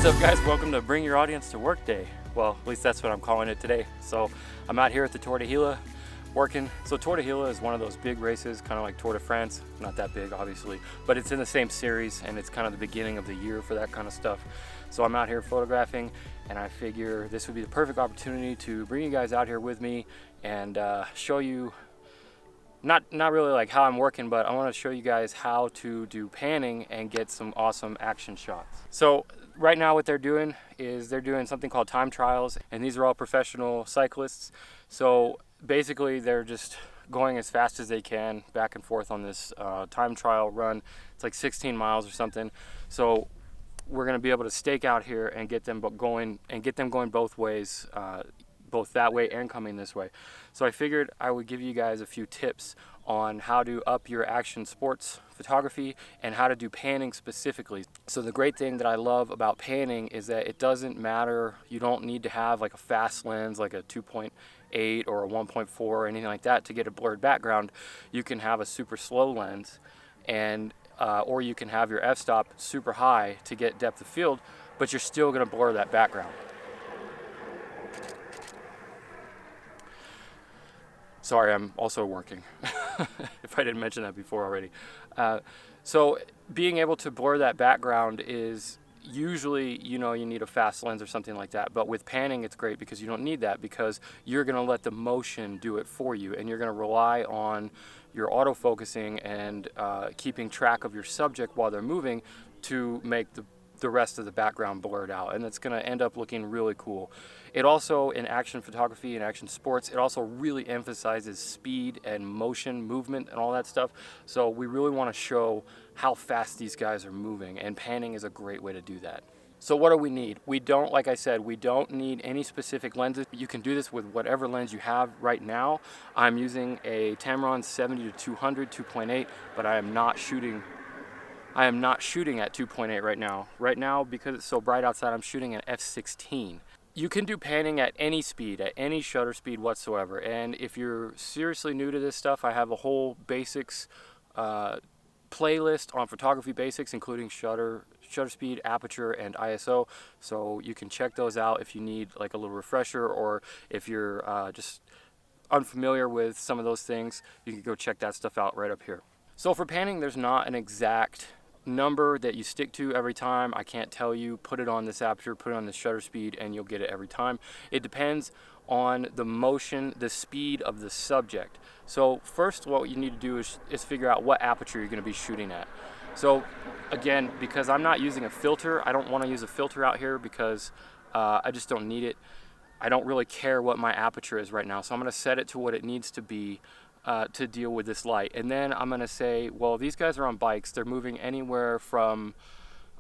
What's up, guys? Welcome to Bring Your Audience to Work Day. Well, at least that's what I'm calling it today. So I'm out here at the Tour de Gila working. So Tour de Gila is one of those big races, kind of like Tour de France. Not that big, obviously, but it's in the same series, and it's kind of the beginning of the year for that kind of stuff. So I'm out here photographing, and I figure this would be the perfect opportunity to bring you guys out here with me and show you not really like how I'm working, but I want to show you guys how to do panning and get some awesome action shots. So right now what they're doing is they're doing something called time trials, and these are all professional cyclists. So basically they're just going as fast as they can back and forth on this time trial run. It's like 16 miles or something. So we're going to be able to stake out here and get them going both ways, both that way and coming this way. So I figured I would give you guys a few tips on how to up your action sports photography and how to do panning specifically. So the great thing that I love about panning is that it doesn't matter. You don't need to have like a fast lens like a 2.8 or a 1.4 or anything like that to get a blurred background. You can have a super slow lens, and or you can have your f-stop super high to get depth of field, but you're still going to blur that background. Sorry, I'm also working, if I didn't mention that before already. So being able to blur that background is usually, you need a fast lens or something like that. But with panning, it's great because you don't need that, because you're going to let the motion do it for you, and you're going to rely on your autofocusing and keeping track of your subject while they're moving to make the rest of the background blurred out, and it's going to end up looking really cool. It also, in action photography and action sports, it also really emphasizes speed and motion, movement, and all that stuff. So we really want to show how fast these guys are moving, and panning is a great way to do that. So what do we need? We don't, like I said, we don't need any specific lenses. You can do this with whatever lens you have right now. I'm using a Tamron 70-200 2.8, but I am not shooting at 2.8 right now. Right now, because it's so bright outside, I'm shooting at f/16. You can do panning at any speed, at any shutter speed whatsoever. And if you're seriously new to this stuff, I have a whole basics playlist on photography basics, including shutter speed, aperture, and ISO. So you can check those out if you need like a little refresher, or if you're just unfamiliar with some of those things, you can go check that stuff out right up here. So for panning, there's not an exact number that you stick to every time. I can't tell you, put it on this aperture, put it on this shutter speed, and you'll get it every time. It depends on the motion, the speed of the subject. So first, what you need to do is figure out what aperture you're going to be shooting at. So again, because I'm not using a filter, I don't want to use a filter out here because I just don't need it. I don't really care what my aperture is right now, so I'm going to set it to what it needs to be to deal with this light. And then I'm going to say, well, these guys are on bikes. They're moving anywhere from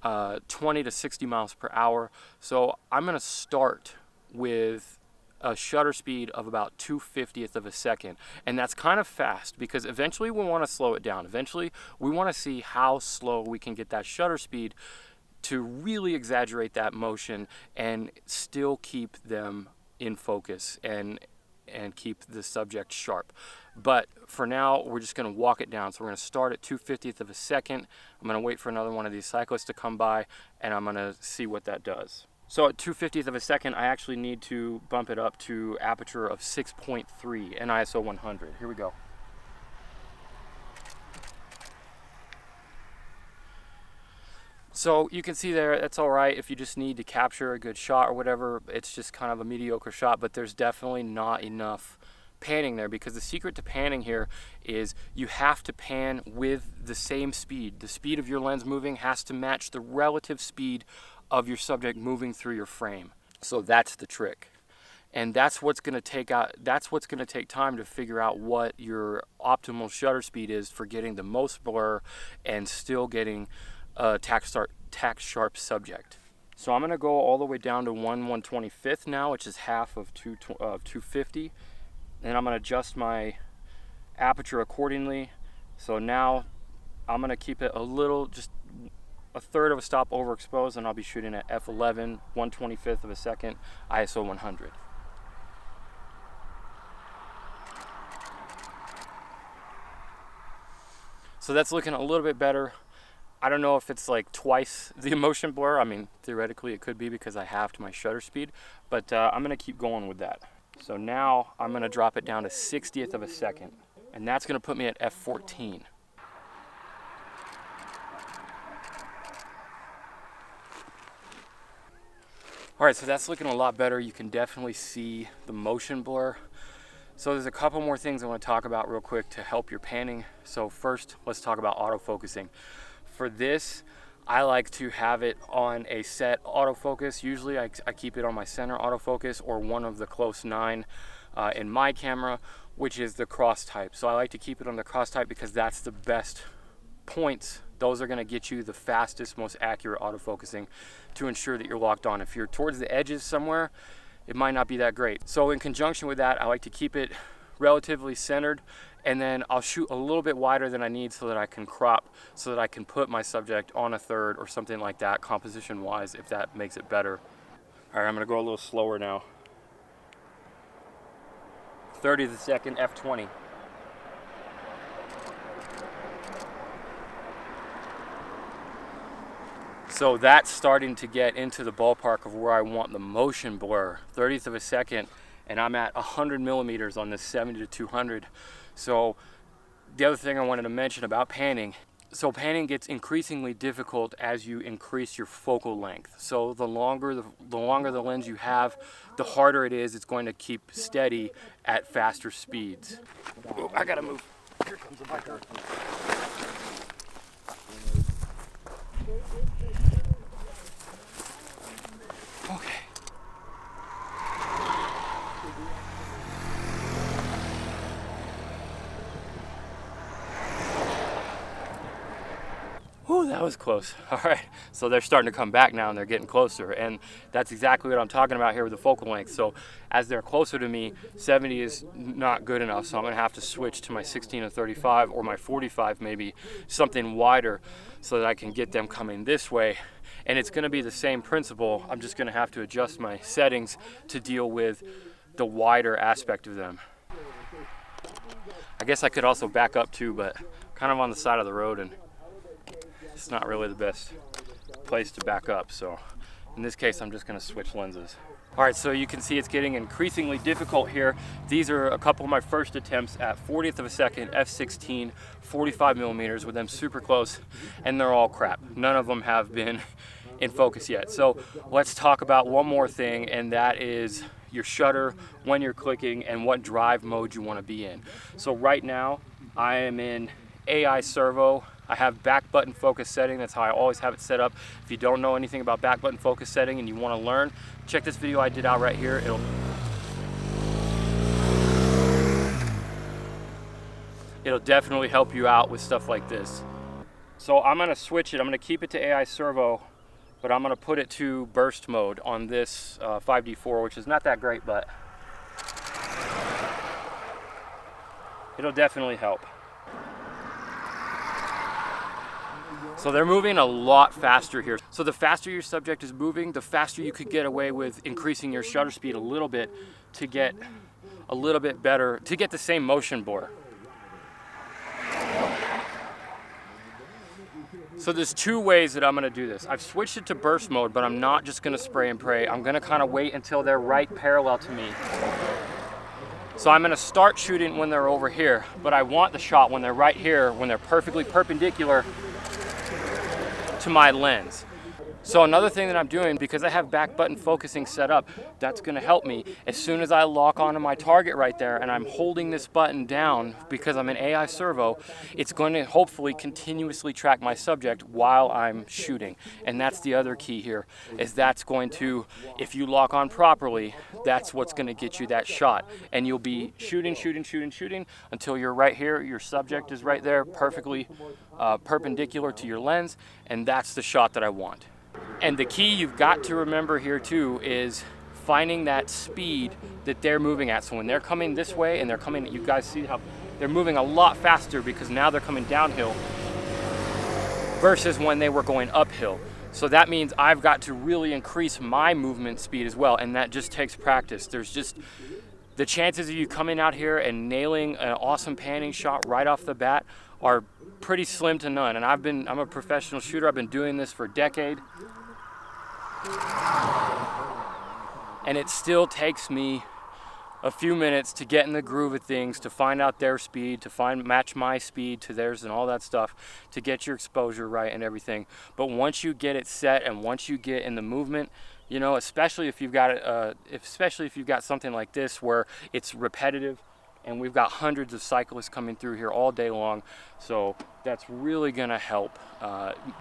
20 to 60 miles per hour. So I'm going to start with a shutter speed of about 2/50th of a second. And that's kind of fast, because eventually we want to slow it down. Eventually we want to see how slow we can get that shutter speed to really exaggerate that motion and still keep them in focus and keep the subject sharp. But for now, we're just going to walk it down. So we're going to start at 2/50th of a second. I'm going to wait for another one of these cyclists to come by, and I'm going to see what that does. So at 2/50th of a second, I actually need to bump it up to aperture of 6.3 and ISO 100. Here we go. So you can see there, that's all right if you just need to capture a good shot or whatever. It's just kind of a mediocre shot, but there's definitely not enough panning there, because the secret to panning here is you have to pan with the same speed. The speed of your lens moving has to match the relative speed of your subject moving through your frame. So that's the trick. And that's what's going to take time to figure out what your optimal shutter speed is for getting the most blur and still getting a tack sharp subject. So I'm going to go all the way down to 1/125th now, which is half of 250, and I'm going to adjust my aperture accordingly. So now I'm going to keep it a little, just a third of a stop overexposed, and I'll be shooting at f11, 1/25th of a second, ISO 100. So that's looking a little bit better. I don't know if it's like twice the motion blur. I mean, theoretically it could be because I halved my shutter speed, but I'm gonna keep going with that. So now I'm gonna drop it down to 60th of a second, and that's gonna put me at f14. All right, so that's looking a lot better. You can definitely see the motion blur. So there's a couple more things I want to talk about real quick to help your panning. So first, let's talk about autofocusing. For this, I like to have it on a set autofocus. Usually I keep it on my center autofocus or one of the close 9 in my camera, which is the cross type. So I like to keep it on the cross type because that's the best points. Those are going to get you the fastest, most accurate autofocusing to ensure that you're locked on. If you're towards the edges somewhere, it might not be that great. So in conjunction with that, I like to keep it relatively centered, and then I'll shoot a little bit wider than I need so that I can crop, so that I can put my subject on a third or something like that, composition wise, if that makes it better. All right, I'm gonna go a little slower now. 30th of a second, f20. So that's starting to get into the ballpark of where I want the motion blur, 30th of a second, and I'm at 100 millimeters on this 70 to 200. So the other thing I wanted to mention about panning, so panning gets increasingly difficult as you increase your focal length. So the longer the lens you have, the harder it is. It's going to keep steady at faster speeds. Oh, I gotta move. Here comes the biker. Okay. Whew, that was close. All right, so they're starting to come back now and they're getting closer, and that's exactly what I'm talking about here with the focal length. So as they're closer to me, 70 is not good enough, so I'm gonna have to switch to my 16 to 35 or my 45, maybe something wider, so that I can get them coming this way. And it's gonna be the same principle. I'm just gonna have to adjust my settings to deal with the wider aspect of them. I guess I could also back up too, but kind of on the side of the road, and it's not really the best place to back up. So in this case, I'm just gonna switch lenses. All right, so you can see it's getting increasingly difficult here. These are a couple of my first attempts at 40th of a second, f16, 45 millimeters with them super close, and they're all crap. None of them have been in focus yet. So let's talk about one more thing, and that is your shutter, when you're clicking, and what drive mode you want to be in. So right now, I am in AI servo. I have back button focus setting. That's how I always have it set up. If you don't know anything about back button focus setting and you want to learn, check this video I did out right here. It'll definitely help you out with stuff like this. So I'm going to switch it. I'm going to keep it to AI servo, but I'm going to put it to burst mode on this 5D4, which is not that great, but it'll definitely help. So they're moving a lot faster here. So the faster your subject is moving, the faster you could get away with increasing your shutter speed a little bit to get a little bit better, to get the same motion blur. So there's two ways that I'm gonna do this. I've switched it to burst mode, but I'm not just gonna spray and pray. I'm gonna kind of wait until they're right parallel to me. So I'm gonna start shooting when they're over here, but I want the shot when they're right here, when they're perfectly perpendicular to my lens. So another thing that I'm doing, because I have back button focusing set up, that's gonna help me. As soon as I lock onto my target right there and I'm holding this button down because I'm in AI servo, it's going to hopefully continuously track my subject while I'm shooting. And that's the other key here, is that's going to, if you lock on properly, that's what's gonna get you that shot. And you'll be shooting until you're right here, your subject is right there, perfectly perpendicular to your lens, and that's the shot that I want. And the key you've got to remember here too is finding that speed that they're moving at. So when they're coming this way and they're coming, you guys see how they're moving a lot faster because now they're coming downhill versus when they were going uphill. So that means I've got to really increase my movement speed as well, and that just takes practice. There's just the chances of you coming out here and nailing an awesome panning shot right off the bat are pretty slim to none. And I'm a professional shooter. I've been doing this for a decade. And it still takes me a few minutes to get in the groove of things, to find out their speed, to match my speed to theirs and all that stuff, to get your exposure right and everything. But once you get it set and once you get in the movement, you know, especially if you've got something like this where it's repetitive, and we've got hundreds of cyclists coming through here all day long, so that's really gonna help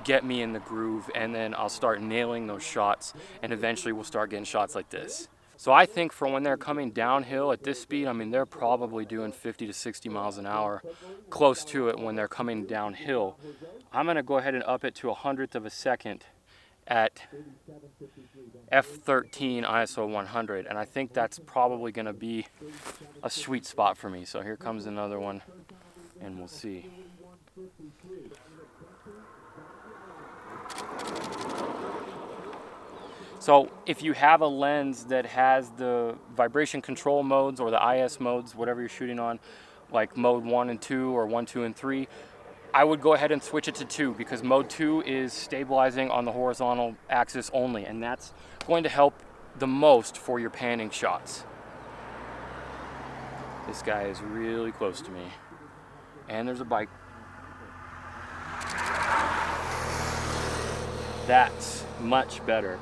get me in the groove, and then I'll start nailing those shots, and eventually we'll start getting shots like this. So I think for when they're coming downhill at this speed, I mean, they're probably doing 50 to 60 miles an hour, close to it when they're coming downhill. I'm gonna go ahead and up it to 100th of a second at f13 ISO 100, and I think that's probably going to be a sweet spot for me. So here comes another one, and we'll see. So if you have a lens that has the vibration control modes or the IS modes, whatever you're shooting on, like mode 1 and 2 or 1, 2, and 3, I would go ahead and switch it to 2, because mode 2 is stabilizing on the horizontal axis only, and that's going to help the most for your panning shots. This guy is really close to me. And there's a bike. That's much better.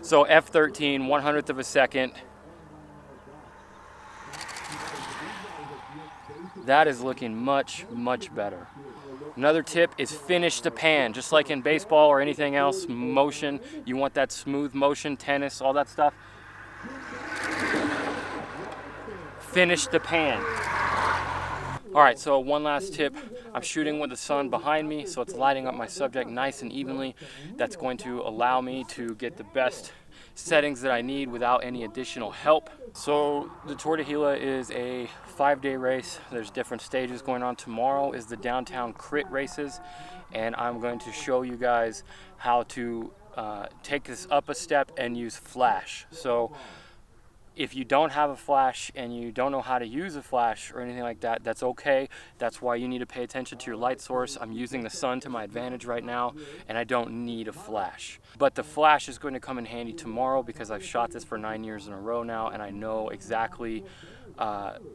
So f13, 100th of a second. That is looking much, much better. Another tip is finish the pan, just like in baseball or anything else, motion. You want that smooth motion, tennis, all that stuff. Finish the pan. All right, so one last tip. I'm shooting with the sun behind me, so it's lighting up my subject nice and evenly. That's going to allow me to get the best settings that I need without any additional help. So the Tour de Gila is a 5-day race. There's different stages going on. Tomorrow is the downtown crit races, and I'm going to show you guys how to take this up a step and use flash. So if you don't have a flash and you don't know how to use a flash or anything like that, that's okay. That's why you need to pay attention to your light source. I'm using the sun to my advantage right now, and I don't need a flash. But the flash is going to come in handy tomorrow, because I've shot this for 9 years in a row now, and I know exactly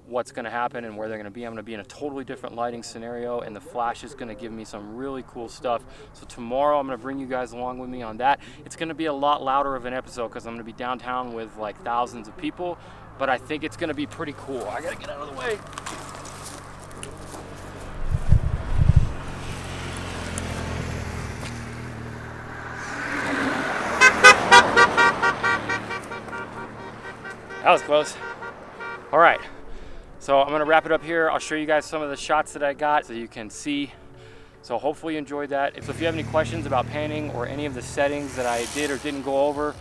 what's going to happen and where they're going to be. I'm going to be in a totally different lighting scenario, and the flash is going to give me some really cool stuff. So tomorrow I'm going to bring you guys along with me on that. It's going to be a lot louder of an episode, because I'm going to be downtown with like thousands of people, but I think it's going to be pretty cool. I got to get out of the way. That was close. All right, so I'm gonna wrap it up here. I'll show you guys some of the shots that I got so you can see. So hopefully you enjoyed that. So if you have any questions about panning or any of the settings that I did or didn't go over,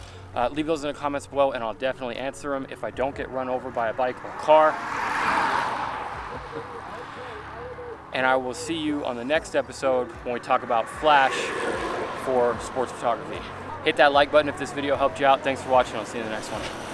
leave those in the comments below, and I'll definitely answer them if I don't get run over by a bike or car. And I will see you on the next episode when we talk about flash for sports photography. Hit that like button if this video helped you out. Thanks for watching. I'll see you in the next one.